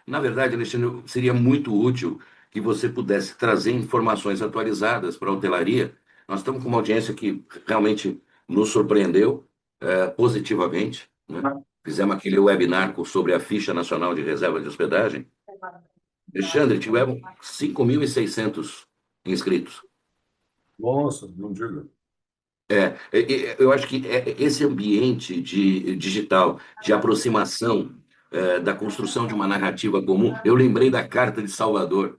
Na verdade, Alexandre, seria muito útil que você pudesse trazer informações atualizadas para a hotelaria. Nós estamos com uma audiência que realmente nos surpreendeu, positivamente, né? Fizemos aquele webinar sobre a ficha nacional de reserva de hospedagem. Alexandre, tivemos 5.600 inscritos. Nossa, não diga. Eu acho que esse ambiente digital, de aproximação, da construção de uma narrativa comum, eu lembrei da Carta de Salvador.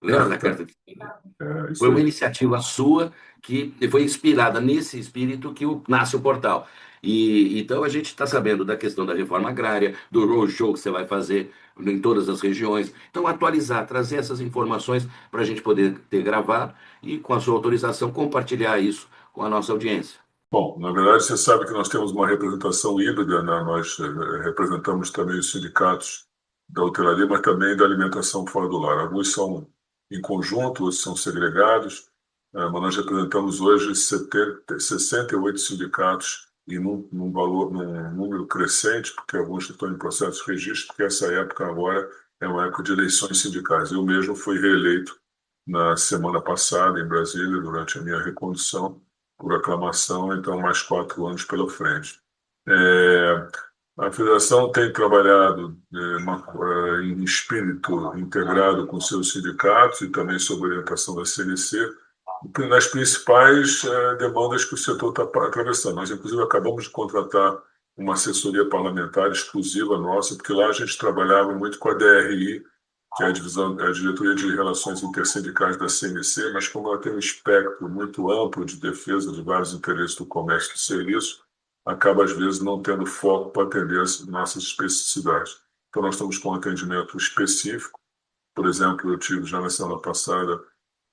Lembra da Carta de Salvador? É Foi isso uma aí. iniciativa sua que foi inspirada nesse espírito que nasce o portal. E então a gente está sabendo da questão da reforma agrária, do roadshow que você vai fazer em todas as regiões. Então, atualizar, trazer essas informações para a gente poder ter gravado e, com a sua autorização, compartilhar isso com a nossa audiência. Bom, na verdade, você sabe que nós temos uma representação híbrida, né? Nós representamos também os sindicatos da hotelaria, mas também da alimentação fora do lar. Alguns são em conjunto, outros são segregados, mas nós representamos hoje 68 sindicatos e num valor, num número crescente, porque alguns estão em processo de registro, porque essa época agora é uma época de eleições sindicais. Eu mesmo fui reeleito na semana passada em Brasília, durante a minha recondução por aclamação, então mais 4 anos pela frente. É, a federação tem trabalhado em espírito integrado com seus sindicatos e também sob orientação da CNC nas principais demandas que o setor está atravessando. Nós, inclusive, acabamos de contratar uma assessoria parlamentar exclusiva nossa, porque lá a gente trabalhava muito com a DRI, que é a Diretoria de Relações Intersindicais da CNC, mas como ela tem um espectro muito amplo de defesa de vários interesses do comércio e do serviço, acaba, às vezes, não tendo foco para atender as nossas especificidades. Então, nós estamos com um atendimento específico. Por exemplo, eu tive já na semana passada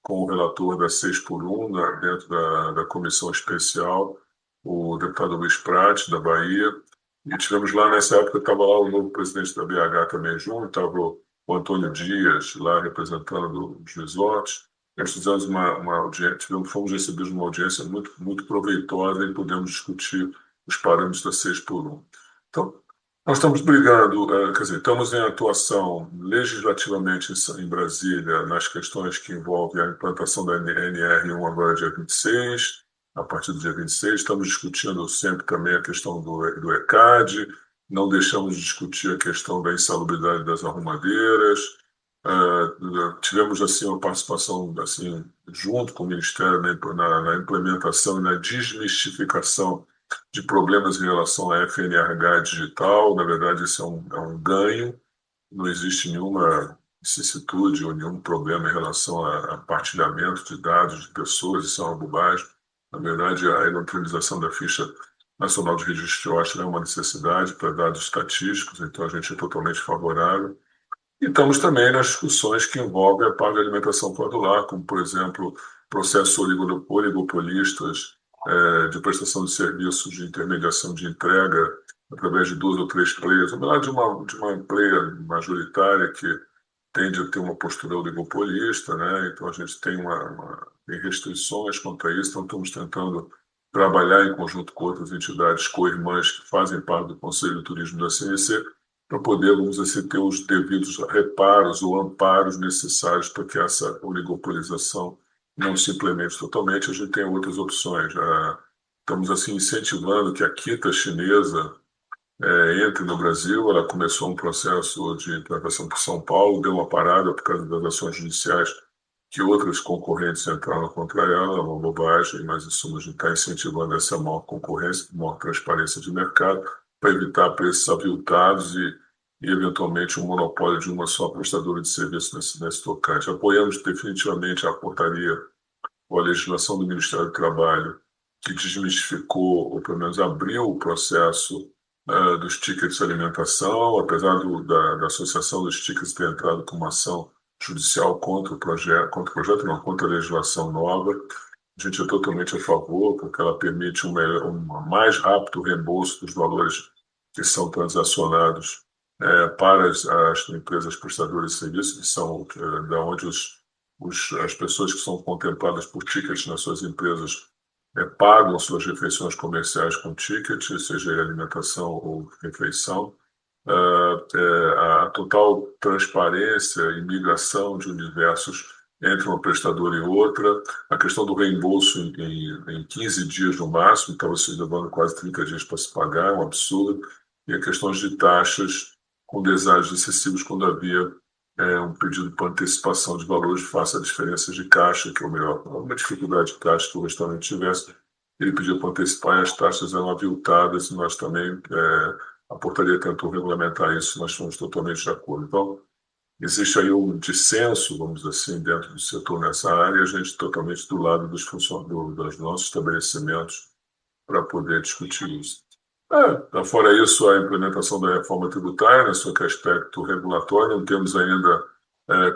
com o relator da 6 por 1 dentro da comissão especial, o deputado Luiz Prati, da Bahia, e tivemos lá, nessa época, estava lá o novo presidente da BH também junto, estava o Antônio Dias, lá representando os resorts. Nós fizemos uma audiência, fomos recebidos numa audiência muito, muito proveitosa e pudemos discutir os parâmetros da 6 por 1. Então, nós estamos brigando, quer dizer, estamos em atuação legislativamente em Brasília nas questões que envolvem a implantação da NR1 agora dia 26, a partir do dia 26. Estamos discutindo sempre também a questão do ECAD, não deixamos de discutir a questão da insalubridade das arrumadeiras. Tivemos assim uma participação assim junto com o Ministério na implementação e na desmistificação de problemas em relação à FNRH digital. Na verdade, isso é um ganho. Não existe nenhuma vicissitude ou nenhum problema em relação a partilhamento de dados de pessoas. Isso é uma bobagem. Na verdade, a eletronização da ficha nacional de registro de hóspede é uma necessidade para dados estatísticos, então a gente é totalmente favorável. E estamos também nas discussões que envolvem a parte de alimentação fora do lar, como, por exemplo, processos oligopolistas de prestação de serviços de intermediação de entrega através de 2 ou 3 players, ou melhor, de uma player majoritária que tende a ter uma postura oligopolista, né? Então a gente tem restrições quanto a isso, então estamos tentando trabalhar em conjunto com outras entidades co-irmãs que fazem parte do Conselho de Turismo da CNC para poder, vamos dizer assim, ter os devidos reparos ou amparos necessários para que essa oligopolização não se implemente totalmente. A gente tem outras opções. Estamos assim incentivando que a Kita chinesa entre no Brasil. Ela começou um processo de implantação por São Paulo, deu uma parada por causa das ações judiciais que outras concorrentes entraram contra ela, é uma bobagem, mas isso a gente está incentivando essa maior concorrência, maior transparência de mercado, para evitar preços aviltados e eventualmente, um monopólio de uma só prestadora de serviço nesse tocante. Apoiamos definitivamente a portaria ou a legislação do Ministério do Trabalho, que desmistificou, ou pelo menos abriu o processo dos tickets de alimentação, apesar da Associação dos Tickets ter entrado com uma ação judicial contra o projeto, não, contra a legislação nova. A gente é totalmente a favor, porque ela permite um mais rápido reembolso dos valores que são transacionados para as empresas prestadoras de serviços, que são da onde as pessoas que são contempladas por tickets nas suas empresas pagam suas refeições comerciais com ticket, seja alimentação ou refeição. a total transparência e migração de universos entre uma prestadora e outra, a questão do reembolso em 15 dias no máximo, estava se levando quase 30 dias para se pagar, é um absurdo, e a questão de taxas com deságios excessivos quando havia um pedido para antecipação de valores face a diferenças de caixa, que é o melhor, uma dificuldade de caixa que o restaurante tivesse, ele pediu para antecipar e as taxas eram aviltadas e nós também, a portaria tentou regulamentar isso, nós fomos totalmente de acordo. Então, existe aí um dissenso, vamos dizer assim, dentro do setor nessa área, e a gente totalmente do lado dos nossos estabelecimentos para poder discutir isso. Fora isso, a implementação da reforma tributária, né, só que aspecto regulatório, não temos ainda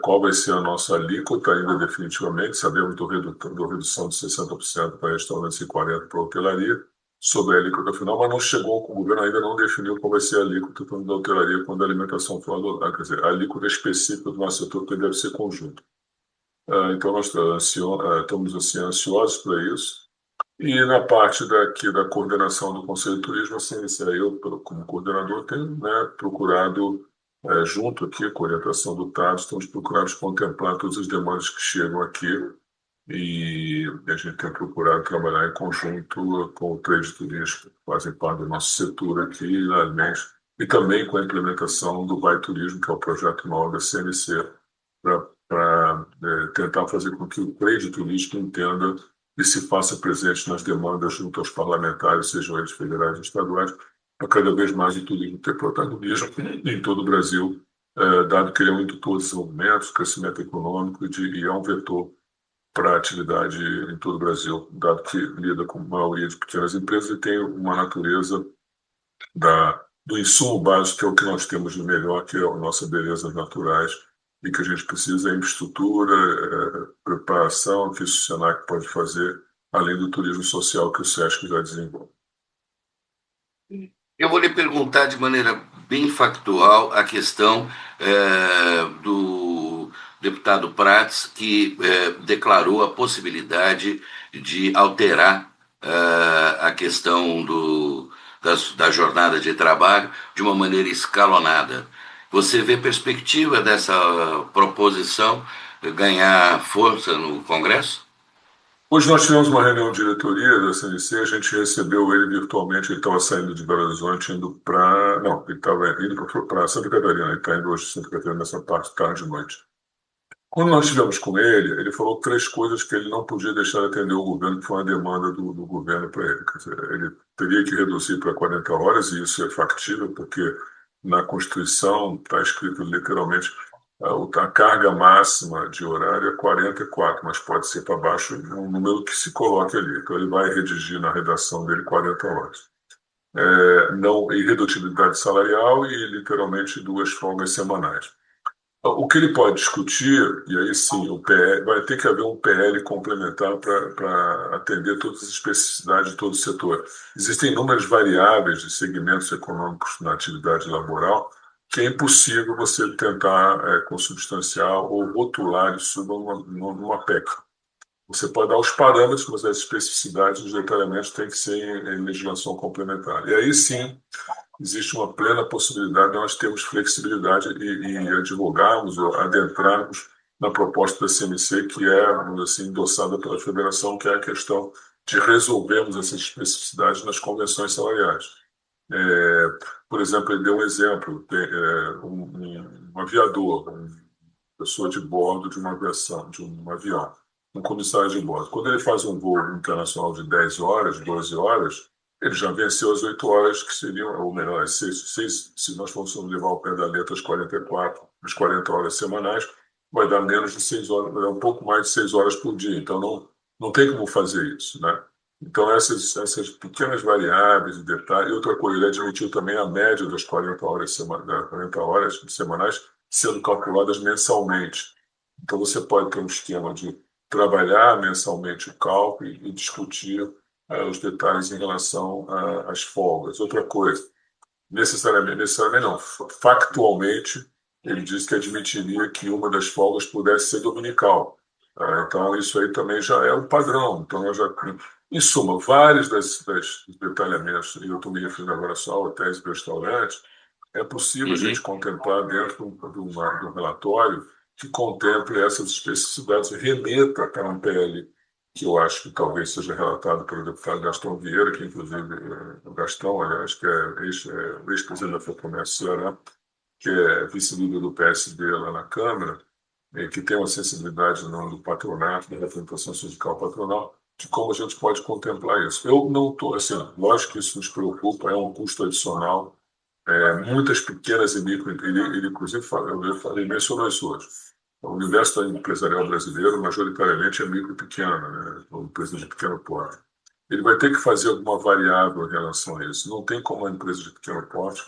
qual vai ser a nossa alíquota ainda definitivamente, sabemos do redução de 60% para restaurantes e 40% para hotelaria, sobre a alíquota final, mas não chegou, o governo ainda não definiu qual vai ser a alíquota tanto da hotelaria quanto da alimentação for adotada, quer dizer, a alíquota específica do nosso setor que deve ser conjunto. Então, nós estamos assim, ansiosos para isso. E na parte daqui da coordenação do Conselho de Turismo, assim, eu, como coordenador, tenho, né, procurado, junto aqui com a orientação do TAD, estamos procurando contemplar todas as demandas que chegam aqui e a gente tem procurado trabalhar em conjunto com o trade turístico, que fazem parte do nosso setor aqui, realmente, e também com a implementação do Vai Turismo, que é o projeto novo da CNC, para tentar fazer com que o trade turístico entenda e se faça presente nas demandas junto aos parlamentares, sejam eles federais ou estaduais, para cada vez mais o turismo ter protagonismo em todo o Brasil, dado que ele é muito todo desenvolvimento, crescimento econômico e é um vetor para a atividade em todo o Brasil, dado que lida com a maioria de pequenas empresas e tem uma natureza do insumo básico, que é o que nós temos de melhor, que é a nossa belezas naturais, e que a gente precisa é infraestrutura, preparação que o Senac pode fazer, além do turismo social que o SESC já desenvolve. Eu vou lhe perguntar de maneira bem factual a questão do deputado Prats, que declarou a possibilidade de alterar a questão da jornada de trabalho de uma maneira escalonada. Você vê perspectiva dessa proposição ganhar força no Congresso? Hoje nós tivemos uma reunião de diretoria da CNC, a gente recebeu ele virtualmente, ele estava saindo de Belo Horizonte, indo para... Não, ele estava indo para Santa Catarina, ele está indo hoje de Santa Catarina nessa parte, tarde e noite. Quando nós estivemos com ele, ele falou três coisas que ele não podia deixar de atender o governo, que foi uma demanda do governo para ele. Quer dizer, ele teria que reduzir para 40 horas, e isso é factível, porque na Constituição está escrito literalmente a carga máxima de horário é 44, mas pode ser para baixo um número que se coloque ali. Então, ele vai redigir na redação dele 40 horas. Não irredutibilidade salarial e, literalmente, 2 folgas semanais. O que ele pode discutir, e aí sim, o PL, vai ter que haver um PL complementar para atender todas as especificidades de todo o setor. Existem inúmeras variáveis de segmentos econômicos na atividade laboral que é impossível você tentar consubstanciar ou rotular isso numa PEC. Você pode dar os parâmetros, mas as especificidades, os detalhamentos, têm que ser em legislação complementar. E aí sim, existe uma plena possibilidade de nós termos flexibilidade e advogarmos ou adentrarmos na proposta da CMC, que é, vamos dizer assim, endossada pela Federação, que é a questão de resolvermos essas especificidades nas convenções salariais. Por exemplo, ele deu um exemplo, um aviador, uma pessoa de bordo de uma aviação, de um avião, um comissário de bordo. Quando ele faz um voo internacional de 10 horas, 12 horas, ele já venceu as 8 horas, que seriam, ou melhor, as 6, se nós fôssemos levar ao pé da letra as 44, as 40 horas semanais, vai dar menos de 6 horas, um pouco mais de 6 horas por dia. Então, não tem como fazer isso, né? Então, essas pequenas variáveis e detalhes. E outra coisa, ele admitiu também a média das 40 horas, 40 horas semanais sendo calculadas mensalmente. Então, você pode ter um esquema de trabalhar mensalmente o cálculo e discutir os detalhes em relação às folgas. Outra coisa, necessariamente não, factualmente, ele disse que admitiria que uma das folgas pudesse ser dominical. Então, isso aí também já é o padrão. Então, em suma, vários dos detalhamentos, e eu estou me referindo agora só a hotéis e restaurantes, é possível a gente Uhum. contemplar dentro de um relatório que contemple essas especificidades e remeta para um PL, que eu acho que talvez seja relatado pelo deputado Gastão Vieira, que inclusive o Gastão, aliás, que é ex-presidente da FEComércio Ceará, que é vice-líder do PSD lá na Câmara, que tem uma sensibilidade no do patronato, da representação sindical patronal, de como a gente pode contemplar isso. Eu não estou, assim, lógico que isso nos preocupa, é um custo adicional, muitas pequenas e micro, ele inclusive ele mencionou isso hoje. O universo empresarial brasileiro, majoritariamente, é micro e pequeno, né? Uma empresa de pequeno porte. Ele vai ter que fazer alguma variável em relação a isso. Não tem como uma empresa de pequeno porte,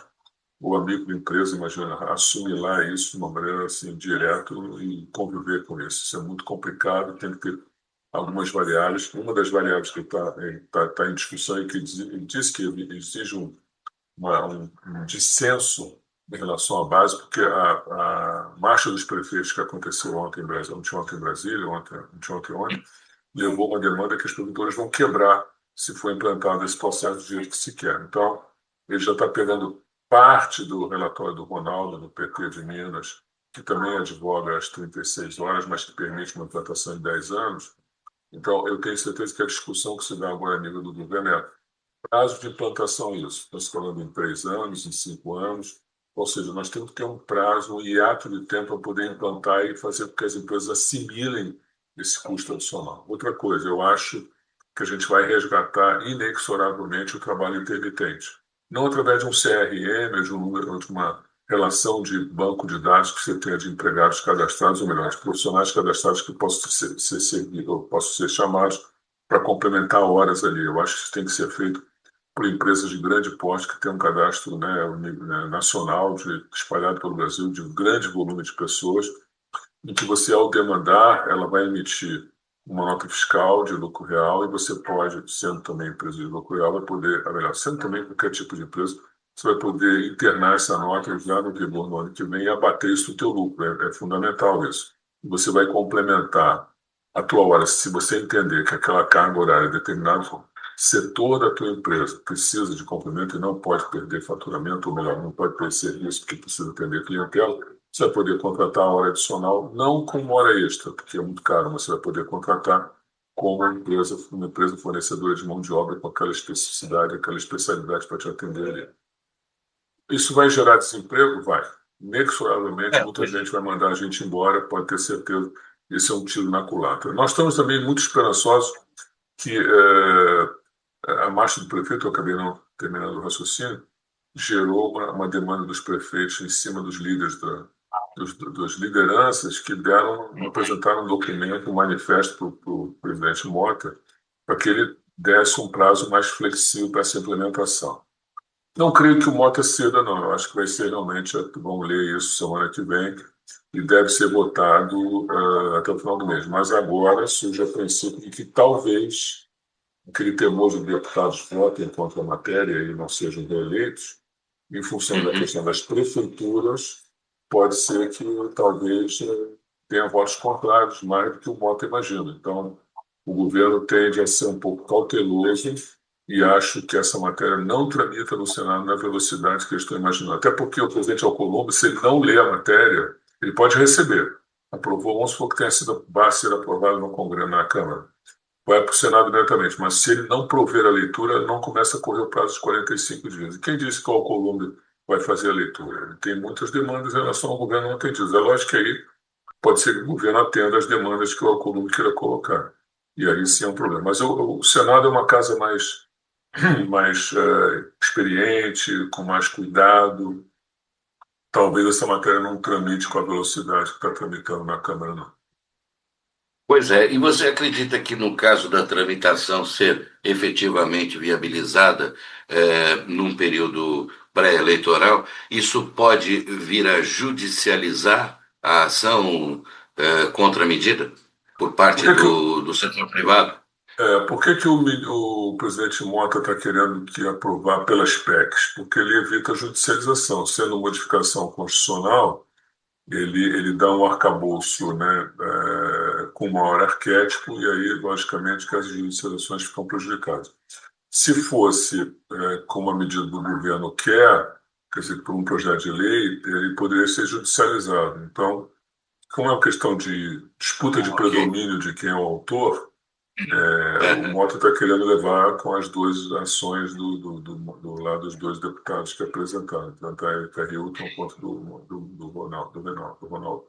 o amigo da empresa, imagina, assimilar isso de uma maneira assim, direta e conviver com isso. Isso é muito complicado, tem que ter algumas variáveis. Uma das variáveis que está em discussão e que ele diz que exige um dissenso em relação à base, porque a marcha dos prefeitos que aconteceu ontem em Brasília, ontem em Brasília, ontem, levou uma demanda que os produtores vão quebrar se for implantado esse processo do jeito que se quer. Então, ele já está pegando parte do relatório do Ronaldo, do PT de Minas, que também advoga as 36 horas, mas que permite uma implantação em 10 anos. Então, eu tenho certeza que a discussão que se dá agora a nível do governo é prazo de implantação isso. Estamos falando em 3 anos, em 5 anos. Ou seja, nós temos que ter um prazo, um hiato de tempo para poder implantar e fazer com que as empresas assimilem esse custo adicional. Outra coisa, eu acho que a gente vai resgatar inexoravelmente o trabalho intermitente. Não através de um CRM, ou de uma relação de banco de dados que você tenha de empregados cadastrados, ou melhor, de profissionais cadastrados que possam ou possam ser chamados para complementar horas ali. Eu acho que isso tem que ser feito por empresas de grande porte que têm um cadastro, né, nacional, espalhado pelo Brasil, de um grande volume de pessoas, em que você, ao demandar, ela vai emitir uma nota fiscal de lucro real e você pode, sendo também empresa de lucro real, vai poder, melhor, sendo também qualquer tipo de empresa, você vai poder internar essa nota já no vigor no ano que vem e abater isso do teu lucro. É fundamental isso. Você vai complementar a tua hora, se você entender que aquela carga horária é determinada setor da tua empresa precisa de complemento e não pode perder faturamento, ou melhor, não pode perder serviço porque precisa atender clientela, você vai poder contratar a hora adicional, não como hora extra, porque é muito caro, mas você vai poder contratar como uma empresa fornecedora de mão de obra com aquela especificidade, aquela especialidade para te atender ali. Isso vai gerar desemprego? Vai. Inexoravelmente, muita Pois é. gente vai mandar a gente embora, pode ter certeza. Esse é um tiro na culatra. Nós estamos também muito esperançosos que a marcha do prefeito, eu acabei não terminando o raciocínio, gerou uma demanda dos prefeitos em cima dos líderes das lideranças que apresentaram um documento, um manifesto para o presidente Mota, para que ele desse um prazo mais flexível para essa implementação. Não creio que o Mota ceda, não. Eu acho que vai ser realmente, vamos ler isso semana que vem, e deve ser votado até o final do mês. Mas agora surge a princípio de que talvez aquele temor de deputados votem contra a matéria e não sejam reeleitos, em função da Uhum. questão das prefeituras, pode ser que talvez tenha votos contrários, mais do que o Mota imagina. Então, o governo tende a ser um pouco cauteloso e acho que essa matéria não tramita no Senado na velocidade que eu estou imaginando. Até porque o presidente Alcolumbre, se ele não lê a matéria, ele pode receber. Aprovou, vamos supor que tenha sido, vai ser aprovado no Congresso, na Câmara, vai para o Senado diretamente, mas se ele não prover a leitura, não começa a correr o prazo de 45 dias. E quem disse que o Alcolumbre vai fazer a leitura? Ele tem muitas demandas em relação ao governo não atendidas. É lógico que aí pode ser que o governo atenda às demandas que o Alcolumbre queira colocar. E aí sim é um problema. Mas o Senado é uma casa mais experiente, com mais cuidado. Talvez essa matéria não tramite com a velocidade que está tramitando na Câmara, não. Pois é, e você acredita que no caso da tramitação ser efetivamente viabilizada num período pré-eleitoral, isso pode vir a judicializar a ação contra a medida por Por parte que que, do setor privado? Por que que o presidente Mota está querendo que aprovar pelas PECs? Porque ele evita a judicialização. Sendo modificação constitucional, ele dá um arcabouço, né, com maior arquétipo, e aí, logicamente, que as judicializações ficam prejudicadas. Se fosse, como a medida do governo quer, quer dizer, por um projeto de lei, ele poderia ser judicializado. Então, como é uma questão de disputa de Ok. predomínio de quem é o autor, o Aham. Mota está querendo levar com as duas ações do lado dos dois deputados que apresentaram, tanto a Erika Hilton quanto do Ronaldo.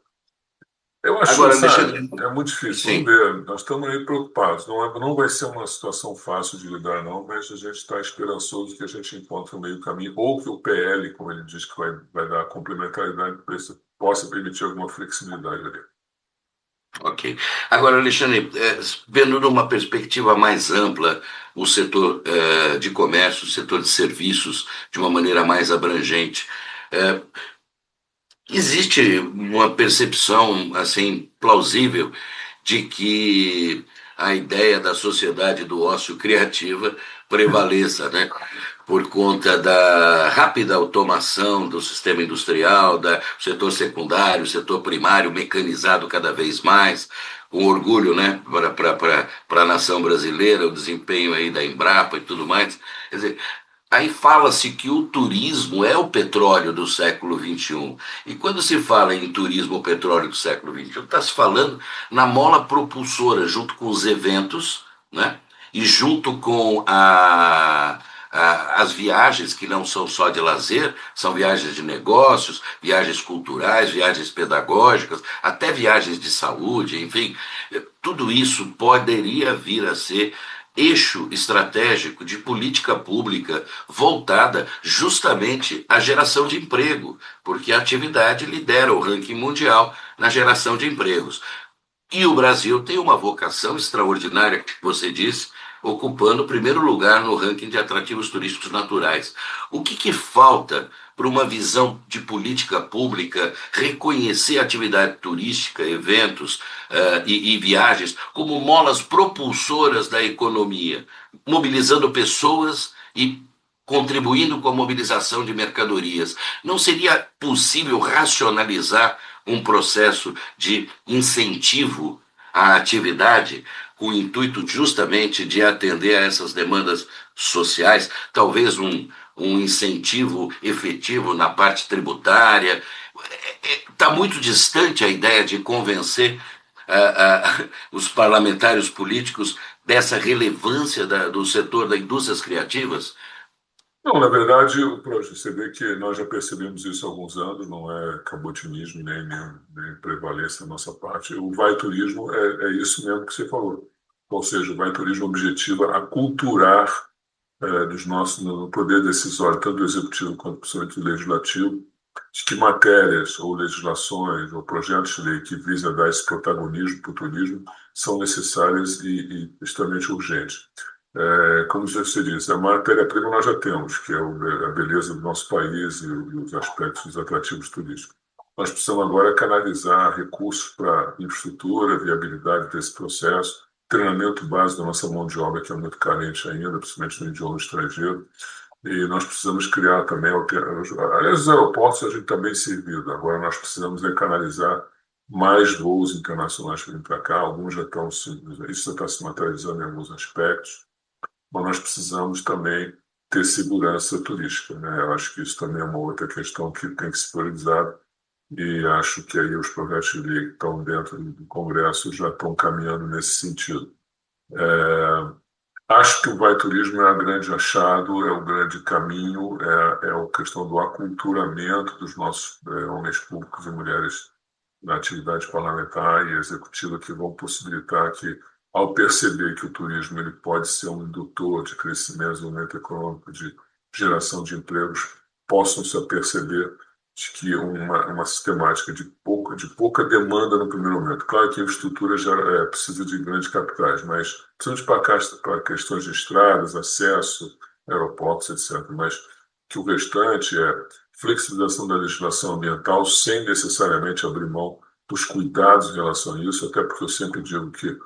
Eu acho, Agora, sabe, Alexandre, é muito difícil. Vamos sim. ver, nós estamos aí preocupados. Não vai ser uma situação fácil de lidar, não, mas a gente está esperançoso que a gente encontre um meio caminho, ou que o PL, como ele diz que vai dar complementaridade, possa permitir alguma flexibilidade ali. Ok. Agora, Alexandre, vendo numa perspectiva mais ampla o setor de comércio, o setor de serviços, de uma maneira mais abrangente, eh, existe uma percepção assim plausível de que a ideia da sociedade do ócio criativa prevaleça, né? Por conta da rápida automação do sistema industrial, do setor secundário, setor primário mecanizado cada vez mais, com orgulho, né, para a nação brasileira, o desempenho aí da Embrapa e tudo mais. Quer dizer, aí fala-se que o turismo é o petróleo do século XXI. E quando se fala em turismo, o petróleo do século XXI, está se falando na mola propulsora, junto com os eventos, né? E junto com as viagens, que não são só de lazer, são viagens de negócios, viagens culturais, viagens pedagógicas, até viagens de saúde, enfim, tudo isso poderia vir a ser eixo estratégico de política pública voltada justamente à geração de emprego, porque a atividade lidera o ranking mundial na geração de empregos. E o Brasil tem uma vocação extraordinária, que você disse, ocupando o primeiro lugar no ranking de atrativos turísticos naturais. O que falta para uma visão de política pública reconhecer a atividade turística, eventos e viagens como molas propulsoras da economia, mobilizando pessoas e contribuindo com a mobilização de mercadorias? Não seria possível racionalizar um processo de incentivo à atividade, com o intuito justamente de atender a essas demandas sociais, talvez um incentivo efetivo na parte tributária? Está muito distante a ideia de convencer os parlamentares políticos dessa relevância do setor das indústrias criativas? Não, na verdade, você vê que nós já percebemos isso há alguns anos, não é cabotinismo nem prevalência da nossa parte. O Vai Turismo é isso mesmo que você falou. Ou seja, o Vai Turismo objetiva aculturar no poder decisório, tanto do executivo quanto principalmente do legislativo, de que matérias ou legislações ou projetos de lei que visam dar esse protagonismo para o turismo são necessárias e extremamente urgentes. Como você disse, a matéria-prima nós já temos, que é a beleza do nosso país e os aspectos dos atrativos turísticos. Nós precisamos agora canalizar recursos para infraestrutura, viabilidade desse processo, treinamento básico da nossa mão de obra, que é muito carente ainda, principalmente no idioma estrangeiro. E nós precisamos criar também, aliás, os aeroportos a gente também servido. Agora nós precisamos canalizar mais voos internacionais para vir para cá. Alguns já estão, isso já está se materializando em alguns aspectos, mas nós precisamos também ter segurança turística, né? Eu acho que isso também é uma outra questão que tem que ser priorizada e acho que aí os projetos de lei que estão dentro do Congresso já estão caminhando nesse sentido. Acho que o Vai Turismo é a grande achado, é o grande caminho, é a questão do aculturamento dos nossos homens públicos e mulheres na atividade parlamentar e executiva que vão possibilitar que, ao perceber que o turismo ele pode ser um indutor de crescimento, desenvolvimento econômico, de geração de empregos, possam se aperceber de que uma sistemática de pouca demanda no primeiro momento. Claro que a infraestrutura já precisa de grandes capitais, mas principalmente para questões de estradas, acesso, aeroportos, etc. Mas que o restante é flexibilização da legislação ambiental sem necessariamente abrir mão dos cuidados em relação a isso, até porque eu sempre digo que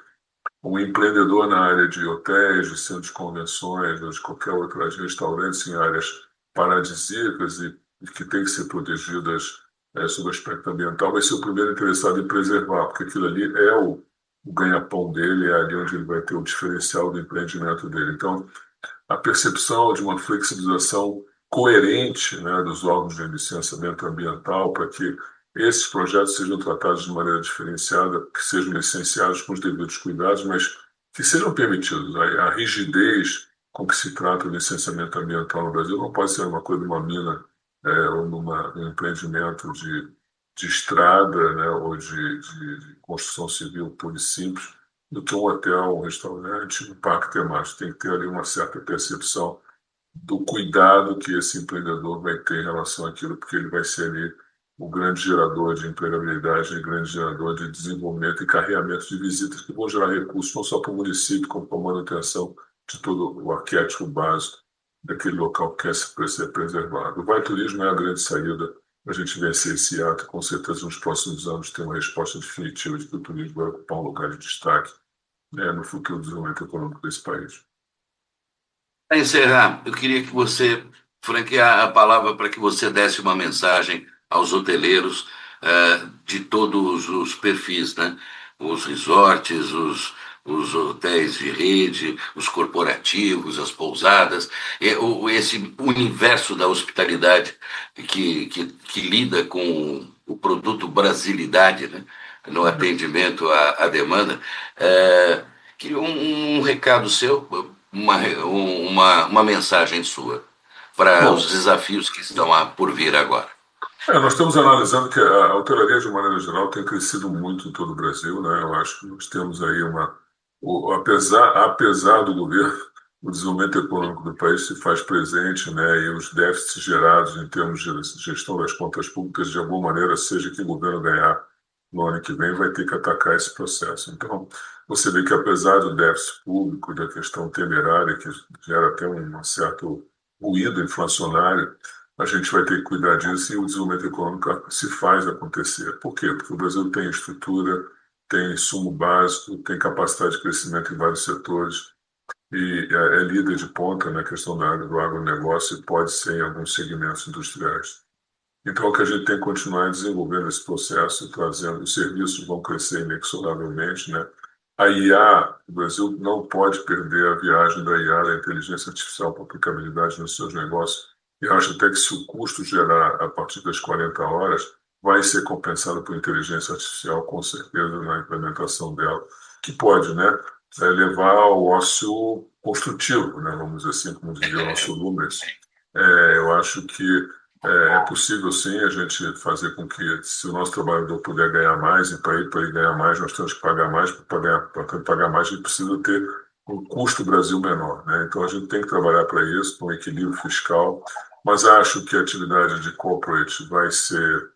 um empreendedor na área de hotéis, de centros de convenções, ou de qualquer outra área de restaurantes em áreas paradisíacas e que têm que ser protegidas sob o aspecto ambiental, vai ser o primeiro interessado em preservar, porque aquilo ali é o ganha-pão dele, é ali onde ele vai ter o diferencial do empreendimento dele. Então, a percepção de uma flexibilização coerente, né, dos órgãos de licenciamento ambiental para que esses projetos sejam tratados de maneira diferenciada, que sejam licenciados com os devidos cuidados, mas que sejam permitidos. A rigidez com que se trata o licenciamento ambiental no Brasil não pode ser uma coisa de uma mina ou num empreendimento de estrada, né, ou de construção civil pura e simples, do que um hotel, um restaurante, um parque temático. Tem que ter ali uma certa percepção do cuidado que esse empreendedor vai ter em relação àquilo, porque ele vai ser ali o grande gerador de empregabilidade, o grande gerador de desenvolvimento e carreamento de visitas que vão gerar recursos não só para o município, como para a manutenção de todo o arquétipo básico daquele local que quer ser preservado. O Vai Turismo é a grande saída para a gente vencer esse ato e, com certeza, nos próximos anos, ter uma resposta definitiva de que o turismo vai ocupar um lugar de destaque, né, no futuro desenvolvimento econômico desse país. Para encerrar, eu queria que você franquear a palavra para que você desse uma mensagem aos hoteleiros de todos os perfis, né? Os resorts, os hotéis de rede, os corporativos, as pousadas, esse universo da hospitalidade que lida com o produto brasilidade, né? No atendimento à demanda. Queria um recado seu, uma mensagem sua para os Bom, desafios que estão por vir agora. nós estamos analisando que a hotelaria, de maneira geral, tem crescido muito em todo o Brasil, né? Eu acho que nós temos aí apesar do governo, o desenvolvimento econômico do país se faz presente, né? E os déficits gerados em termos de gestão das contas públicas, de alguma maneira, seja que o governo ganhar no ano que vem, vai ter que atacar esse processo. Então, você vê que apesar do déficit público, da questão temerária, que gera até um certo ruído inflacionário, a gente vai ter que cuidar disso e o desenvolvimento econômico se faz acontecer. Por quê? Porque o Brasil tem estrutura, tem insumo básico, tem capacidade de crescimento em vários setores e é líder de ponta na questão do agronegócio e pode ser em alguns segmentos industriais. Então, o que a gente tem que continuar é desenvolvendo esse processo e trazendo, os serviços vão crescer inexoravelmente, né? A IA, o Brasil não pode perder a viagem da IA, da inteligência artificial, para aplicabilidade nos seus negócios. E acho até que se o custo gerar a partir das 40 horas, vai ser compensado por inteligência artificial, com certeza, na implementação dela, que pode, né, levar ao ócio construtivo, né, vamos dizer assim, como dizia o nosso Lumes. Eu acho que é possível, sim, a gente fazer com que, se o nosso trabalhador puder ganhar mais, e para ele ganhar mais, nós temos que pagar mais, para pagar mais, a gente precisa ter um custo Brasil menor, né? Então, a gente tem que trabalhar para isso, para um equilíbrio fiscal, mas acho que a atividade de corporate vai ser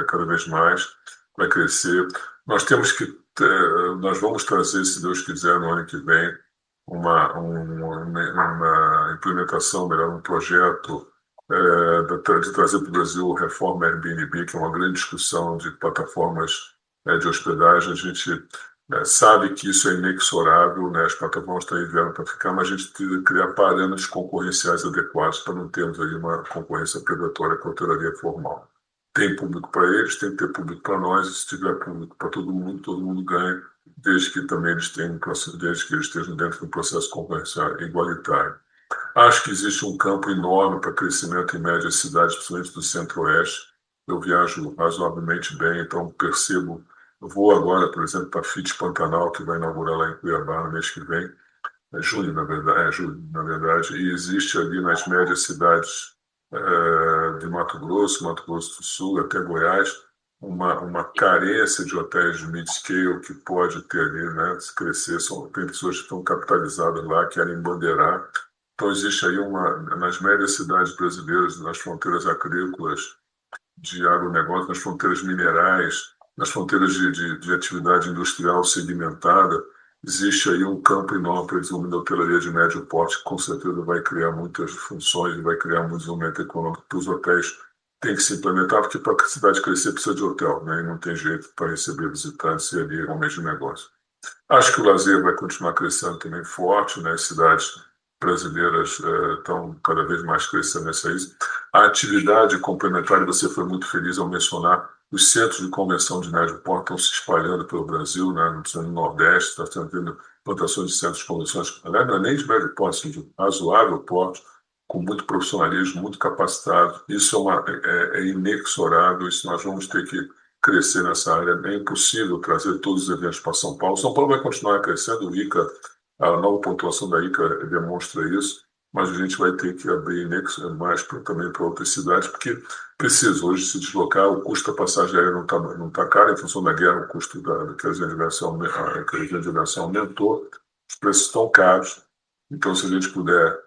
cada vez mais, vai crescer. Nós vamos trazer, se Deus quiser, no ano que vem, uma implementação, melhor, um projeto de trazer para o Brasil o Reforma Airbnb, que é uma grande discussão de plataformas de hospedagem. A gente sabe que isso é inexorável, né? As plataformas estão aí vieram para ficar, mas a gente precisa criar parâmetros concorrenciais adequados para não termos aí uma concorrência predatória com a hotelaria formal. Tem público para eles, tem que ter público para nós, e se tiver público para todo mundo ganha, desde que também eles tenham, desde que eles estejam dentro de um processo concorrencial igualitário. Acho que existe um campo enorme para crescimento em médias cidades, principalmente do Centro-Oeste. Eu viajo razoavelmente bem, então percebo. Eu vou agora, por exemplo, para a FIT Pantanal, que vai inaugurar lá em Cuiabá no mês que vem. Julho, na verdade, e existe ali nas médias cidades de Mato Grosso do Sul, até Goiás, uma carência de hotéis de mid-scale que pode ter ali, né, se crescer. Tem pessoas que estão capitalizadas lá, querem bandeirar. Então, existe aí nas médias cidades brasileiras, nas fronteiras agrícolas, de agronegócio, nas fronteiras minerais, nas fronteiras de atividade industrial segmentada, existe aí um campo enorme para desenvolvimento da hotelaria de médio porte, que com certeza vai criar muitas funções e vai criar muito desenvolvimento econômico para os hotéis. Tem que se implementar, porque para a cidade crescer precisa de hotel, né? E não tem jeito para receber visitantes e ali é um mês de negócio. Acho que o lazer vai continuar crescendo também forte, né? As cidades brasileiras estão cada vez mais crescendo nessa isso. A atividade complementar, e você foi muito feliz ao mencionar, os centros de convenção de médio porte estão se espalhando pelo Brasil, né? No Nordeste, está tendo plantações de centros de convenções, aliás, não é nem de médio porte, assim, de razoável porte, com muito profissionalismo, muito capacitado. Isso é inexorável, isso nós vamos ter que crescer nessa área. É impossível trazer todos os eventos para São Paulo. São Paulo vai continuar crescendo, o ICA, a nova pontuação da ICA demonstra isso, mas a gente vai ter que abrir mais também para outras cidades, porque precisa hoje se deslocar, o custo da passagem aérea não tá caro, em função da guerra, o custo da querosene de aviação aumentou, os preços estão caros, então se a gente puder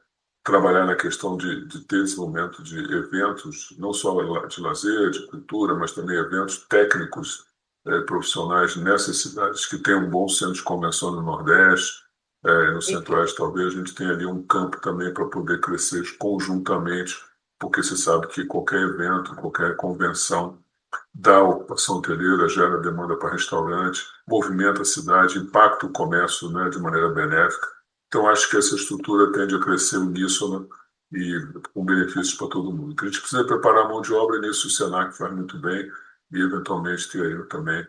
trabalhar na questão de ter desenvolvimento de eventos, não só de lazer, de cultura, mas também eventos técnicos, profissionais nessas cidades que têm um bom centro de convenção no Nordeste, no Centro-Oeste, talvez a gente tenha ali um campo também para poder crescer conjuntamente, porque se sabe que qualquer evento, qualquer convenção dá ocupação hoteleira, gera demanda para restaurante, movimenta a cidade, impacta o comércio, né, de maneira benéfica. Então, acho que essa estrutura tende a crescer uníssona e com benefícios para todo mundo. Então, a gente precisa preparar a mão de obra, e nisso o Senac faz muito bem, e eventualmente ter aí também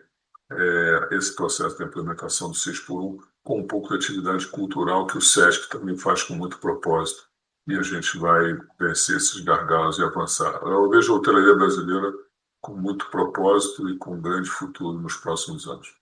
esse processo de implementação do 6x1 com um pouco de atividade cultural que o SESC também faz com muito propósito. E a gente vai vencer esses gargalos e avançar. Eu vejo a hotelaria brasileira com muito propósito e com um grande futuro nos próximos anos.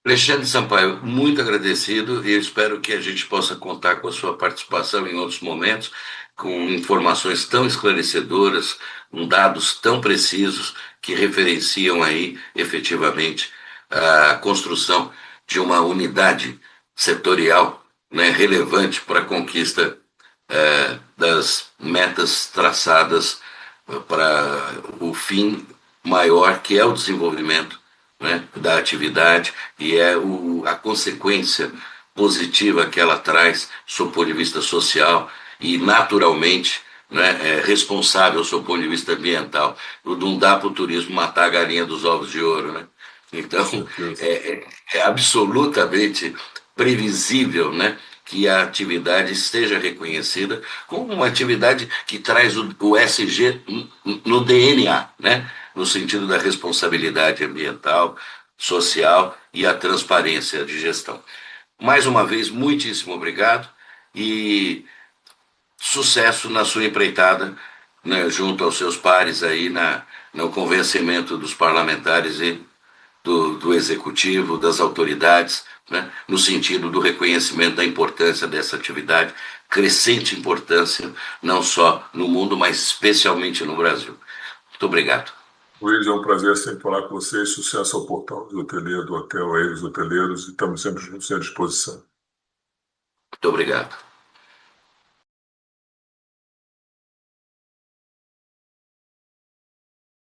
Alexandre Sampaio, muito agradecido e eu espero que a gente possa contar com a sua participação em outros momentos, com informações tão esclarecedoras, com dados tão precisos que referenciam aí efetivamente a construção de uma unidade setorial, né, relevante para a conquista das metas traçadas para o fim maior, que é o desenvolvimento, né, da atividade e a consequência positiva que ela traz, sob o ponto de vista social e, naturalmente, né, responsável sob o ponto de vista ambiental. Não dá para o turismo matar a galinha dos ovos de ouro, né? Com Então, certeza. é absolutamente previsível, né, que a atividade esteja reconhecida como uma atividade que traz o SG no DNA, né, no sentido da responsabilidade ambiental, social e a transparência de gestão. Mais uma vez, muitíssimo obrigado e sucesso na sua empreitada, né, junto aos seus pares aí no convencimento dos parlamentares e do executivo, das autoridades, né, no sentido do reconhecimento da importância dessa atividade, crescente importância, não só no mundo, mas especialmente no Brasil. Muito obrigado. Luiz, é um prazer sempre falar com vocês. Sucesso ao portal do hoteleiro, do hotel, a eles, hoteleiros, e estamos sempre juntos à disposição. Muito obrigado.